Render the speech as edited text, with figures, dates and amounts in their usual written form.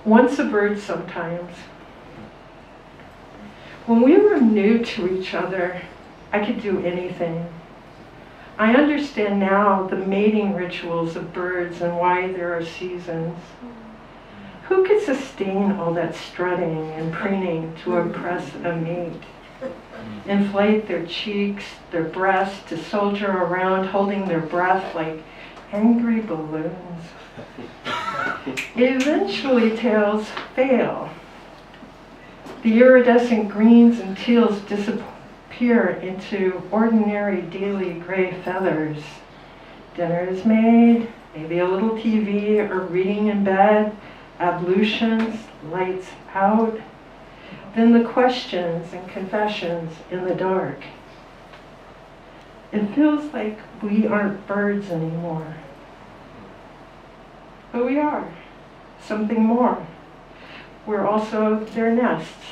once a bird sometimes. When we were new to each other, I could do anything. I understand now the mating rituals of birds and why there are seasons. Who could sustain all that strutting and preening to impress a mate? Inflate their cheeks, their breasts, to soldier around holding their breath like angry balloons. Eventually tails fail. The iridescent greens and teals disappear into ordinary daily gray feathers. Dinner is made, maybe a little TV or reading in bed, ablutions, lights out. Then the questions and confessions in the dark. It feels like we aren't birds anymore. But we are something more. We're also their nests,